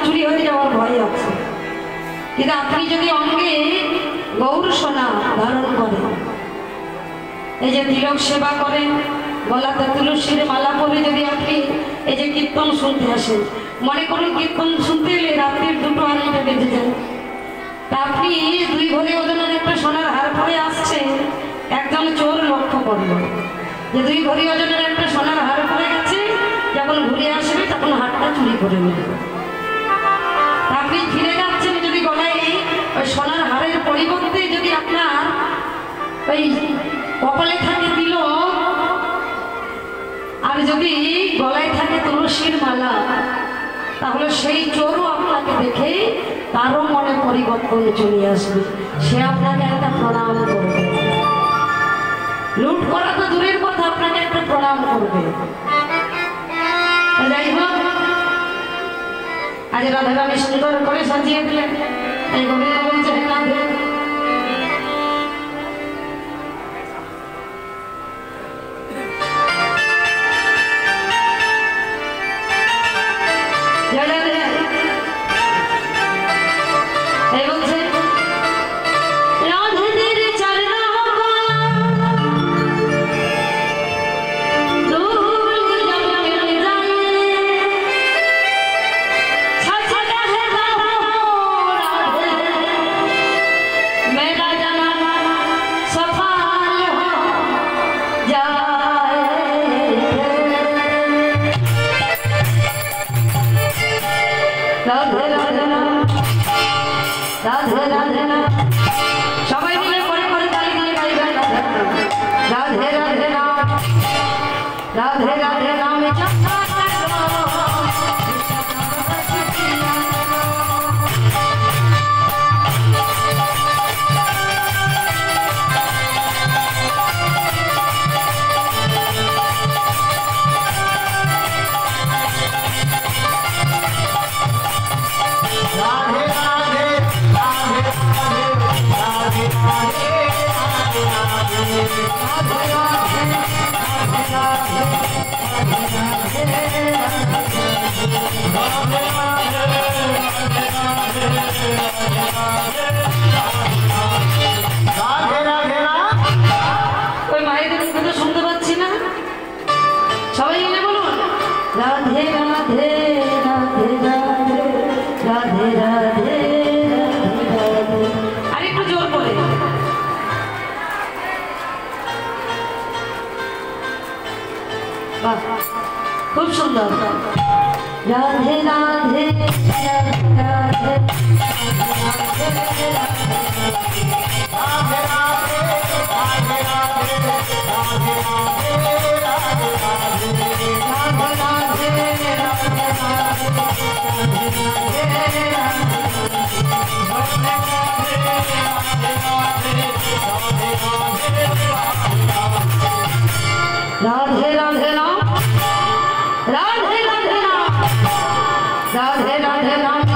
চুরি হয়ে যাওয়ার ভয় আছে, কিন্তু আপনি যদি অঙ্গে গৌর সোনা ধারণ করেন, এই যে তিলক সেবা করেন, গলাতে তুলসীর মালা পরে যদি আপনি এই যে কীর্তন শুনতে আসেন, মনে করুন কীর্তন শুনতে এলে রাত্রির 2-2:30 বেজে যায়, তা আপনি 2 ভরি ওজনের একটা সোনার হার পরে আসছে, একজন চোর লক্ষ্য করল যে 2 ভরি ওজনের একটা সোনার হার পরে গেছে, যখন ঘুরে আসবে তখন হারটা চুরি করে নেবে। আপনি ফিরে যাচ্ছেন, যদি গলায় ওই সোনার হারের পরিবর্তে যদি আপনার ওই কপালে থাকে তিলক আর যদি গলায় থাকে তুলসীর মালা, তাহলে সেই চোরও আপনাকে দেখে তারও মনে পরিবর্তন চলে আসবে, সে আপনাকে একটা প্রণাম করবে। লুট করা তো দূরের কথা, আপনাকে একটা প্রণাম করবে। যাই হোক, আজ রাধা রানী সুন্দর করে সাজিয়ে দিলেন, এই গোবিন্দ বলছে রাধে সবাই মিলে করে করে তালি দিয়ে গাইবেন রাধে রাধে রাম, রাধে রাধে রাম। ওই মায়েদের মুখে তো শুনতে পাচ্ছি না, সবাই মিলে বলুন রাধে রাধে রাধে রাধে রাধে রাধে। আর একটু জোর করে, খুব সুন্দর। রাধে রাধে রাধে राधे राधे राम, राधे राधे राम, राधे राधे राम।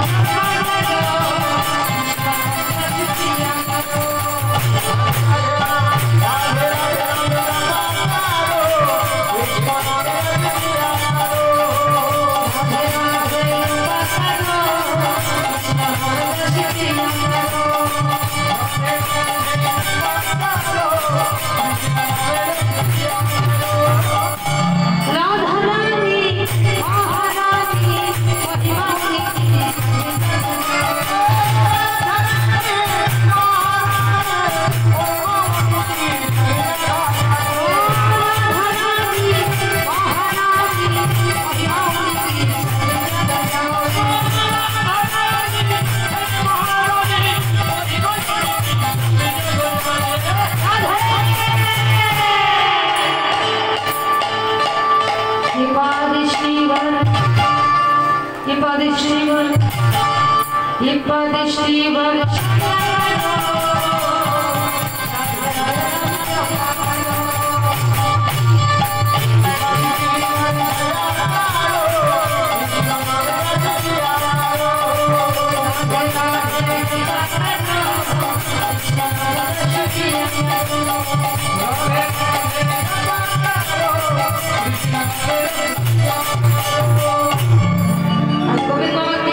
गोविंद बाबा की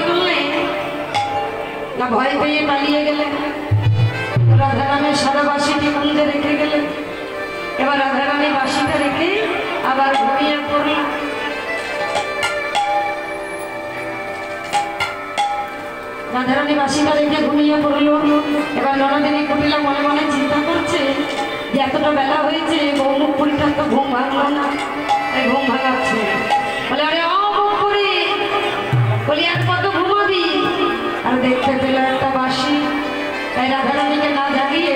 ভয় পেয়ে পালিয়ে গেলেন। রাধারামের সারা বাসিটি কুঞ্জে রেখে গেলেন। এবার রাধারানী বাসিটা রেখে আবার ঘুমিয়ে পড়ল। রাধারানী বাসিটা রেখে ঘুমিয়ে পড়ল। এবার ননদিনী কুটিলা মনে মনে চিন্তা করছে যে এতটা বেলা হয়েছে, বৌমুখ পরীক্ষার তো ঘুম ভাঙলো না, তাই ঘুম ভাঙাচ্ছে। বলে আরে বলি আর কত ঘুমাবি? আর দেখতে পেল একটা বাঁশি। তাই রাধারানীকে না জাগিয়ে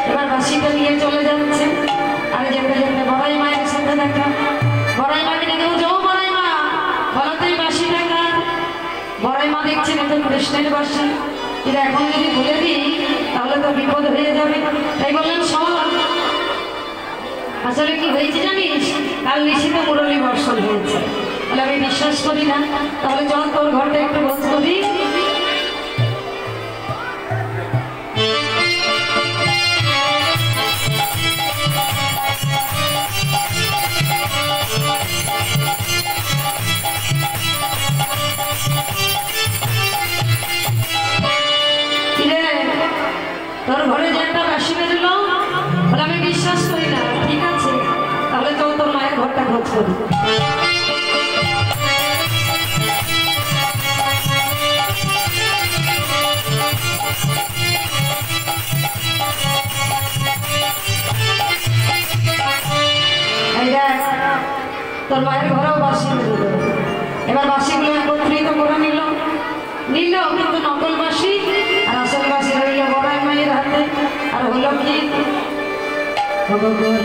এবার বাঁশিটা নিয়ে চলে যাচ্ছে। আর যেতে যেতে বড়াই মায়ের সাথে দেখা। বড়াই মাকে ডেকে বলছে, ও বড়াই মা, বলো তো এই বাঁশিটা কার? বড়াই মা দেখছেন এত কৃষ্ণের বাঁশি, এটা এখন যদি ভুলে দিই তাহলে তো বিপদ হয়ে যাবে। তাই বললেন শোন, আসলে কি হয়েছে জানিস? কাল নিশিতে মুরলী বর্ষণ হয়েছে। বলে আমি বিশ্বাস করি না। তাহলে চল তোর ঘরটা একটু খোঁজ করি। তোর ঘরে যে একটা বাঁশি বেরোলো, বলে আমি বিশ্বাস করি না। ঠিক আছে, তাহলে চল তোর মায়ের ঘরটা খোঁজ করি। তোর মায়ের ঘরেও বাঁশি বেরোলো। এবার বাঁশিগুলো একত্রিত করে নিল কিন্তু নকল বাঁশি আর আসল বাঁশি রইল বড়াই মায়ের হাতে। আর হলো কি, বাজে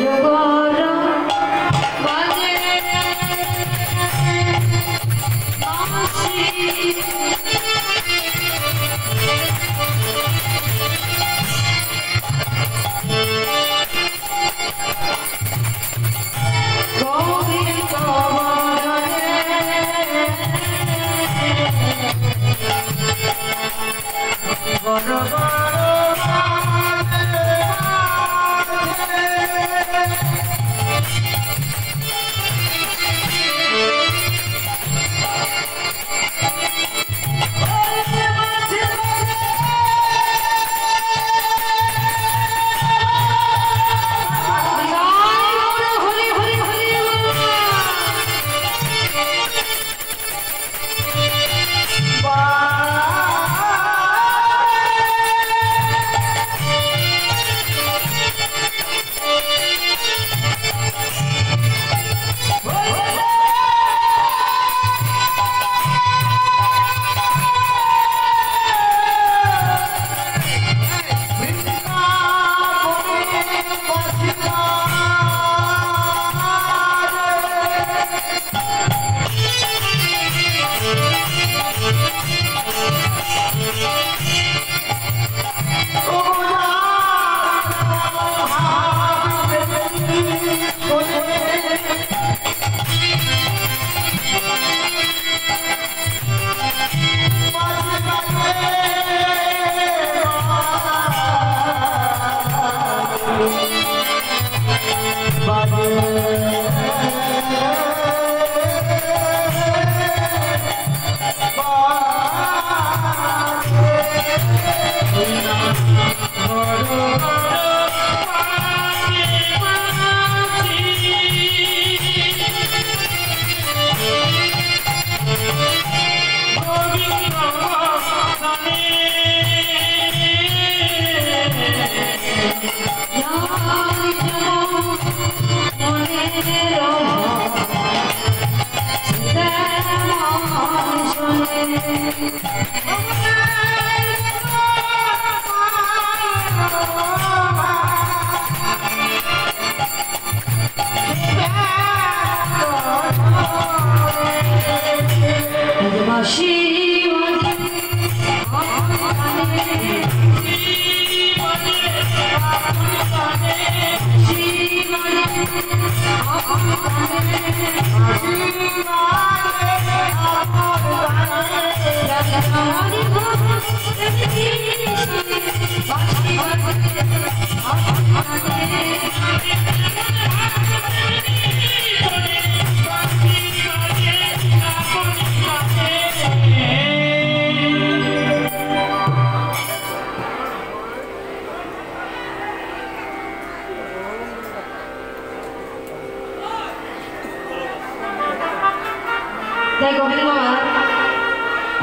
তাই গোবিন্দ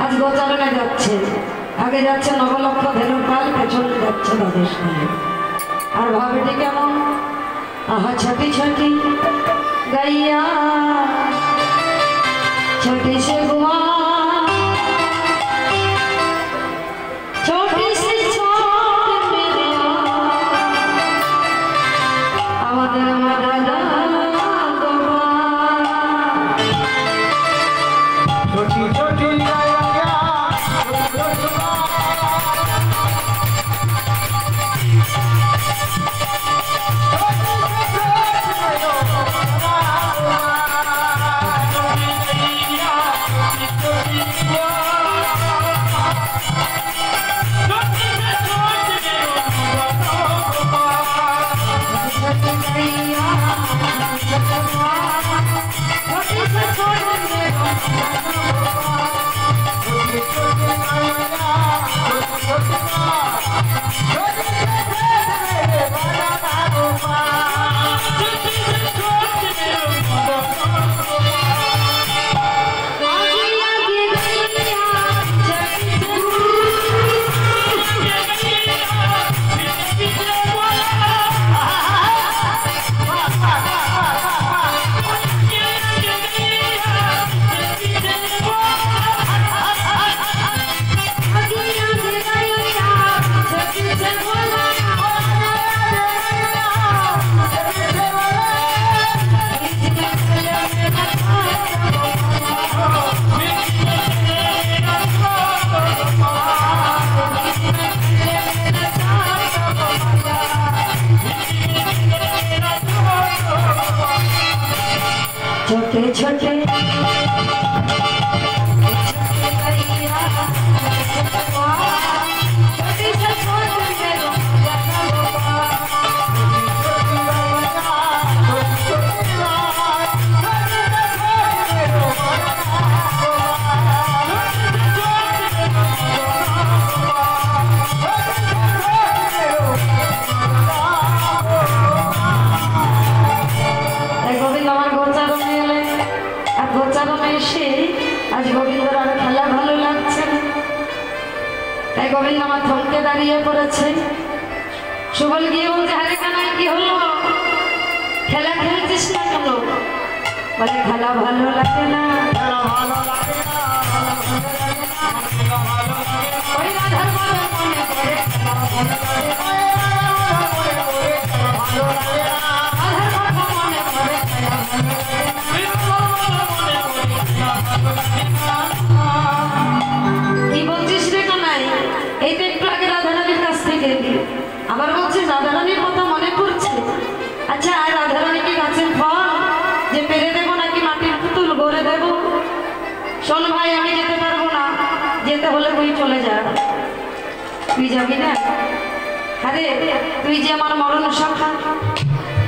আজ গোচারণে যাচ্ছে, আগে যাচ্ছে নবলক্ষ ধেনুপাল, পেছনে যাচ্ছে দ্বাদশ কালে। আর ভাবেটি কেমন, আহা ছটি ছটি গাইয়া छोटी से गुआ छोटी से छोट मेरा আমাদের মাদাদা গোবা छोटी छोटी गाया छोटे छोटे आज गोविंदर और खेला भालो लागছে তাই গোবিন্দ আমার থমকে দাঁড়িয়ে পড়েছে। সুবল গিয়ে বলছে, আরে কানাই কি হলো, খেলা খেলছিস না কেন? বলে খেলা ভালো লাগে না, ওই রাধার মনে মনে করে খেলা ভালো লাগে না, রাধার কথা মনে করে খেলা ভালো লাগে না। কি বলছিস রে কানাই? এই তো একটু আগে রাধারানীর কাছ থেকে আবার বলছিস রাধারানীর কথা মনে পড়ছে। আচ্ছা, আর রাধারানী কি গাছের ফল যে পেরে দেবো নাকি মাটির পুতুল গড়ে দেবো? শোন ভাই, আমি যেতে পারবো না, যেতে হলে তুই চলে যা। তুই যাবি না? আরে তুই যে আমার মরণ সখা,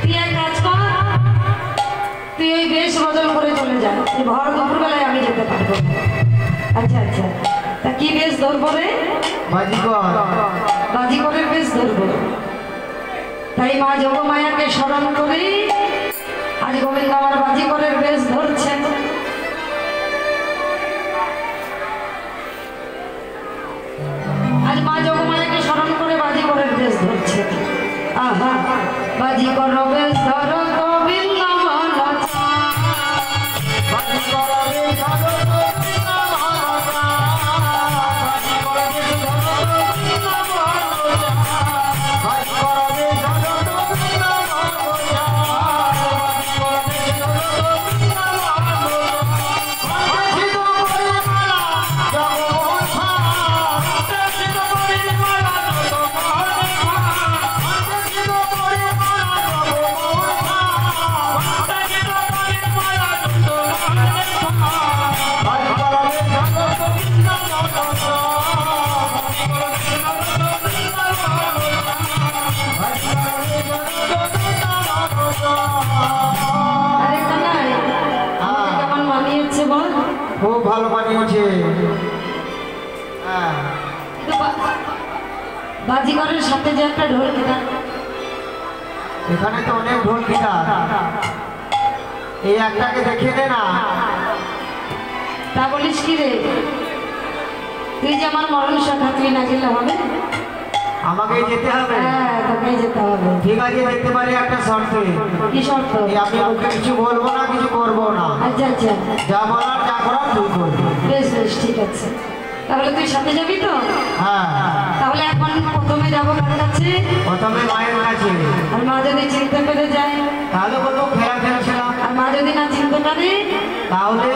তুই এক কাজ কর, তুই ওই বেশ বদল করে চলে যা, ভর দুপুর বেলায় আমি যেতে পারবো। আচ্ছা আচ্ছা, তা কি বেশ ধরবো রে? বাজিকরের বেশ ধরবো। তাই মা যোগমায়াকে স্মরণ করে আজ গোবিন্দ আমার বাজিকরের বেশ ধরছেন। আজ মা যোগমায়াকে স্মরণ করে বাজিকরের বেশ ধরছে। আহা, বাজিকর বেশ ধরো গোবিন্দ খুব ভালো বানিয়েছে। বাজিগরের সাথে যে একটা ঢোল গিটার, এখানে তো অনেক ঢোল গিটার, এই একটাকে দেখিয়ে দে না। তা বলিস কি রে, তুই যে আমার মরণ শাখা, তুই না গেলে হবে? আমাকে যেতে হবে? হ্যাঁ, তোকে যেতে হবে। ঠিক আছে, যেতে পারি একটা শর্তে। কি শর্ত? আমি ওকে কিছু বলবো না, কিছু করবো না। আচ্ছা আচ্ছা, যা বলার যা করার তুই করবি। বেশ বেশ, ঠিক আছে। তাহলে তুই সাথে যাবি তো? হ্যাঁ। তাহলে এখন প্রথমে যাবো কার কাছে? প্রথমে মায়ের কাছে। আর মা যদি চিনতে পেরে যায়? তাহলে বলবো খেলা খেলছিলাম। আর মা যদি না চিনতে পারে? তাহলে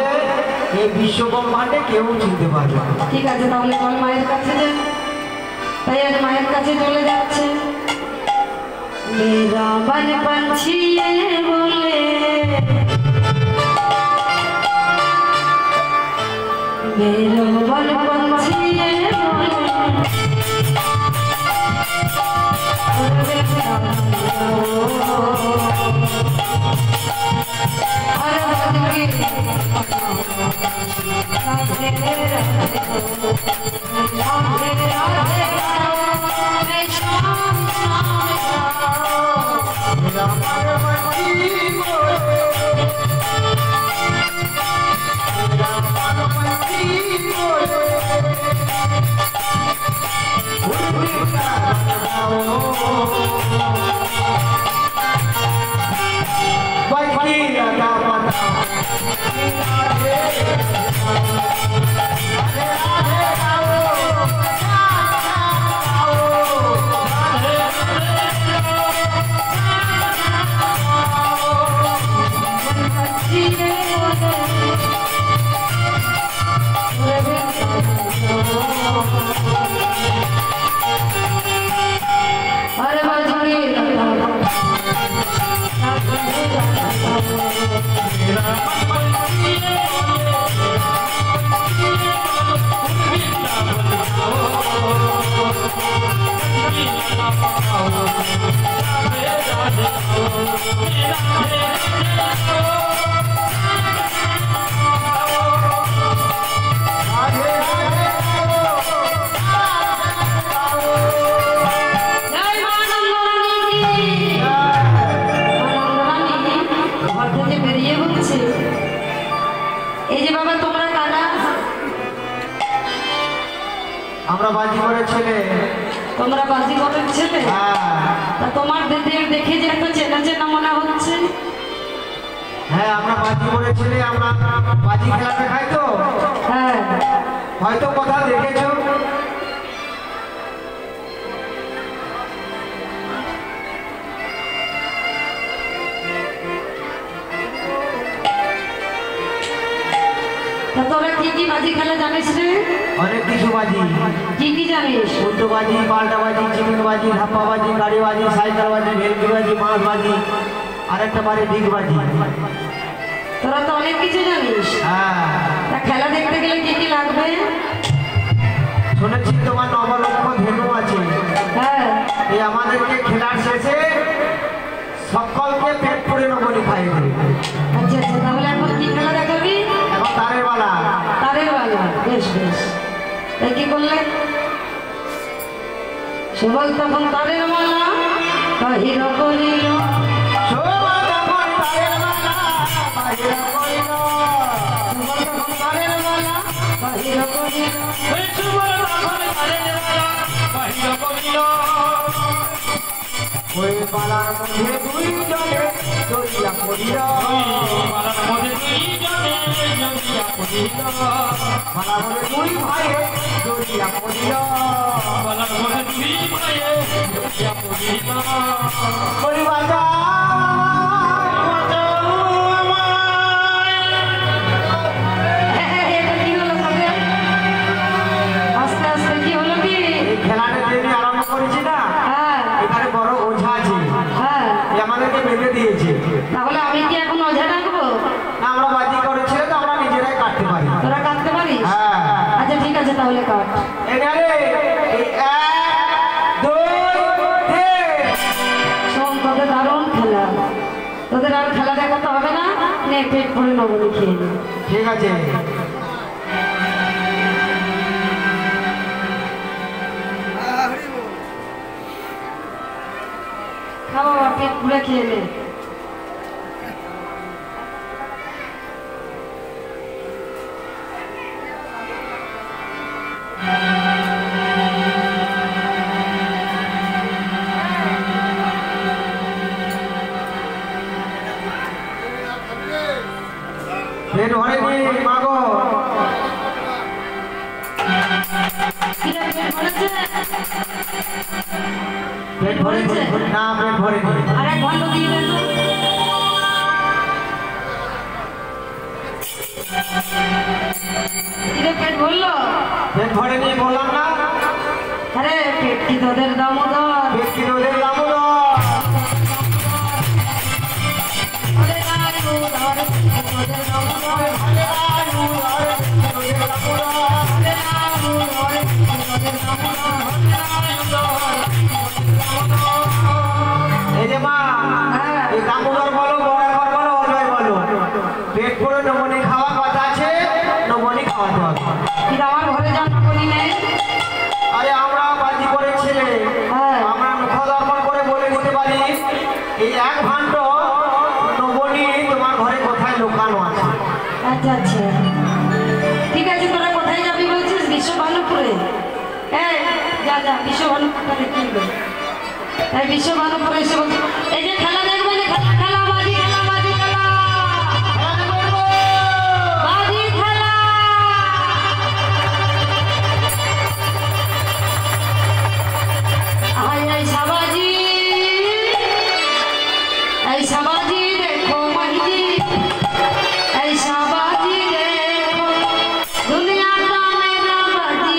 এই বিশ্ব ব্রহ্মাণ্ডে কেউ চিনতে পারবে না। ঠিক আছে, তাহলে চল মায়ের কাছে যা। তাই আজ মায়ের কাছে চলে যাচ্ছে। মেরা মন पंछी ये बोले, मेरा मन पंछी ये बोले, अरे बदली আমরা বাজি করে ছেলে। তোমরা বাজি করে ছেলে? হ্যাঁ। তা তোমার দেখে যে একটা চেনা চেনা মনে হচ্ছে। হ্যাঁ, আমরা বাজি করে ছেলে, আমরা বাজি খেলাটা খাই তো। হ্যাঁ, হয়তো কোথাও দেখেছো। তোরা কি কি বাজি খেলা জানিস রে? অনেক কিছু বাজি। কি কি জানিস? উল্টো বাজি, পাল্টা বাজি, চিকেন বাজি, ধাপ্পা বাজি, গাড়ি বাজি, সাইকেল বাজি, ভেলকি বাজি, মাছ বাজি, আরেকটা বাড়ি ডিগ বাজি। তোরা তো অনেক কিছু জানিস। হ্যাঁ। তা খেলা দেখতে গেলে কি কি লাগবে? শুনেছি তোমার নবলক্ষ ধেনু আছে। হ্যাঁ। এই আমাদেরকে খেলার শেষে সকলকে পেট পড়ে নবলি খাইয়ে দেবে। আচ্ছা আচ্ছা, তাহলে এখন কি খেলা দেখাবি? এখন তারের বালা। তারের বালা, বেশ বেশ। তাই কি করলে? সবল তখন তারের মালা বাহির করিল, সবল তখন তারের মালা বাহির করিল, সবল তখন তারের মালা বাহির করিল, সবল তখন তারের মালা বাহির করিল। ওই মালার মধ্যে দুইজনে জড়িয়া পড়িল, মালার মধ্যে দুইজনে জড়িয়া পড়িল, মালার মধ্যে দুই ভাইয়ে জড়িয়া পড়িল, মালার মধ্যে দুই ভাইয়ে জড়িয়া পড়িল। ওই বাজা খেলাটা যেদিন আরম্ভ করেছি না, এখানে বড় ওঝা আছে, আমাদেরকে বেঁধে দিয়েছে। তাহলে আমি কি এখন ওঝা ডাকবো? না, আমরা বাজি করেছি তো আমরা নিজেরাই কাটতে পারি। তোরা কাটতে পারিস? হ্যাঁ। আচ্ছা ঠিক আছে, তাহলে কাট। এখানে কত দারুণ খেলা। তোদের আর খেলা দেখাতে হবে না, নে পেট ভরে নবনী খেয়ে নে। ঠিক আছে। খাওয়া পেট ভরে খেয়ে নে। পেট ভরেনি মাগো। পেট ভরেছে না, পেট ভরেনি। আরে ঘন্ট দিয়ে দেন তো। পেট ভরলো? পেট ভরেনি বললাম না। আরে পেট কি তোদের দামোদর? পেট কি তোদের দামোদর? এই যে মা, এই দামোদর বলো, বড়াঘর বলো, অজয় বলো, পেট পুরো নমনি খাওয়া কথা আছে, নমনি খাওয়াতে হবে। কিন্তু আমার ঘরে জানা বলি নেই। আরে আমরা বাজি করে ছেলে, আমরা মুখ দর্পণ করে বলে দিতে পারি এই এক ভাণ্ড নবনী তোমার ঘরে কোথায় লুকানো আছে। আচ্ছা আচ্ছা ঠিক আছে, তোরা কোথায় যাবি বলছিস? বিশ্বভানুপুরে। এই যা যা বিশ্বভানুপুরটা দেখে নিবে। এই বিশ্বভানুপুরে এসে বলছি এই যে খেলা দেখবে না, খেলা খেলা বাজি খেলা বাজি খেলা বাজি খেলা। আয় আয় সাবাজি, এই সাবাজি দেখো মাইজি, এই সাবাজি দেখো দুনিয়া का मेरा बाजी।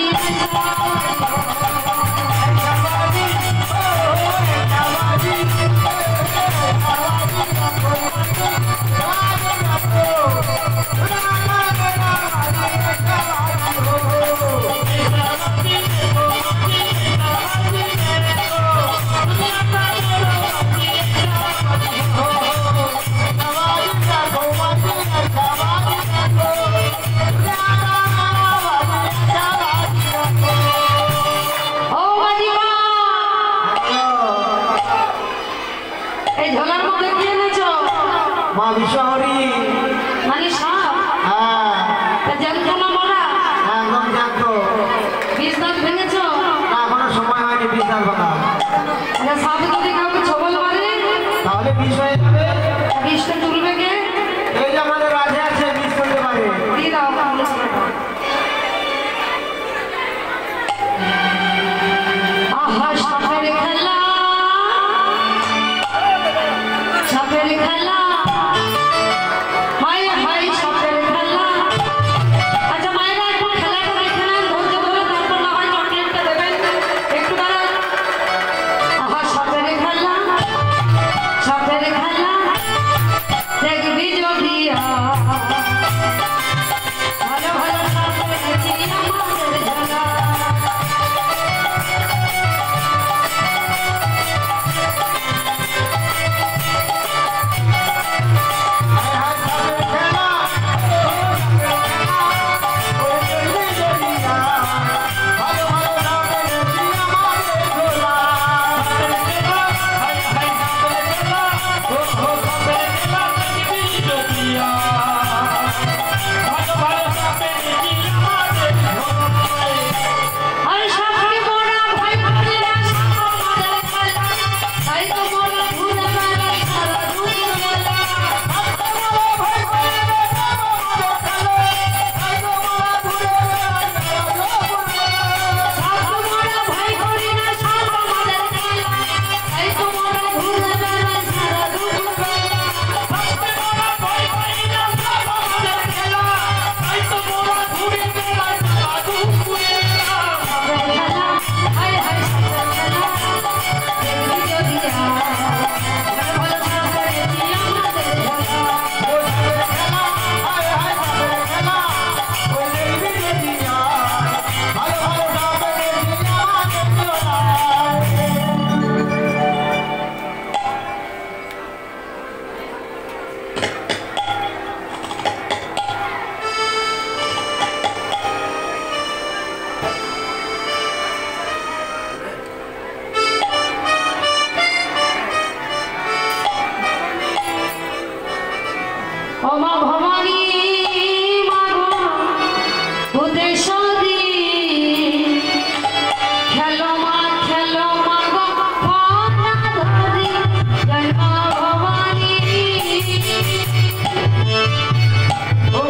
এই ঝোলার মধ্যে কি এনেছো? মা বিশ্বহরি। মানে সাপ? হ্যাঁ। তা জানতো না মরা? একদম জানতো। বিষ দাঁত ভেঙেছো? না, এখনো সময় হয়নি বিষ দাঁত ভাঙা। আরে সাপ যদি কাউকে ছবল মারে তাহলে বিষ হয়ে যাবে। বিষটা তুলবে কে? এই যে আমাদের রাজে আছে, বিষ তুলতে পারে। দিয়ে দাও আহা সাপের খেলা, সাপের খেলা, হায় হায় সাপের খেলা। আচ্ছা মায়েরা একটু খেলাটা দেখে নেন, ধৈর্য ধরে, তারপর না হয় চকলেটটা দেবেন। একটু দাঁড়ান। আহা সাপের খেলা, সাপের খেলা দেখবি যদি ভালো ভালো সাপের খেলা আমাদের খেলা। ওমা ভবানী মাগো উদেশরি খেলো মা গো ফনা ধরি জয় মা ভবানী। ও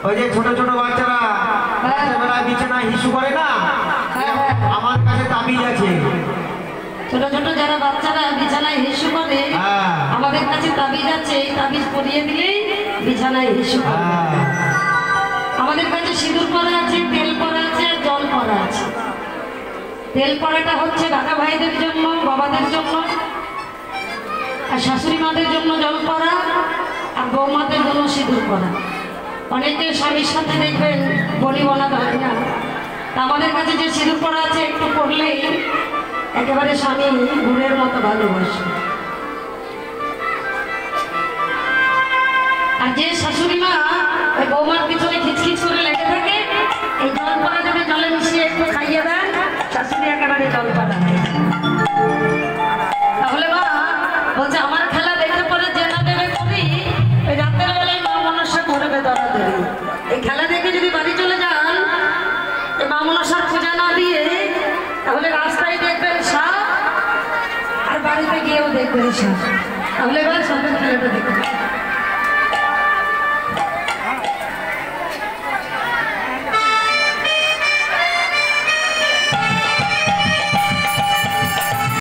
ওই যে ছোট ছোট বাচ্চারা রাত্রেবেলায় বিছানায় হিসু করে না, আমার কাছে তাবিজ আছে। ছোট ছোট যারা বাচ্চারা বিছানায় হিসু করে আমাদের কাছে তাবিজ আছে, এই তাবিজ পরিয়ে দিলেই বিছানায় হিসু করে। আমাদের কাছে সিঁদুর পরা আছে, তেল পরা আছে, জল পরা আছে। তেল পরাটা হচ্ছে কাকা ভাইদের জন্য, বাবাদের জন্য, আর শাশুড়ি মাদের জন্য জল পরা, আর বৌমাদের জন্য সিঁদুর পরা। অনেকে স্বামীর সাথে দেখবেন বলি বলা হয় না, আমাদের কাছে যে সিঁদুর পরা আছে একটু পড়লেই একেবারে স্বামী গুড়ের মতো ভালোবাসে। আর যে শাশুড়ি মা ওই বৌমার পিছনে খিচখিচ করে লেগে থাকে, এই জল পরা যদি জলে মিশিয়ে একটু খাইয়ে দেন, শাশুড়ি একেবারে জল পরা। তাহলে মা বলছে আমার খেলা দেখে পরে যে না দেবে করি, ওই রাতের বেলায় মা মনসা করবে ধরা দেবে। এই খেলা দেখে যদি বাড়ি চলে যান, এই মা মনসার পূজা না দিয়ে, তাহলে রাস্তায় দেখবেন সাপ, আর বাড়িতে গিয়েও দেখবেন সাপ। তাহলে এবার সাপের খেলাটা দেখবেন।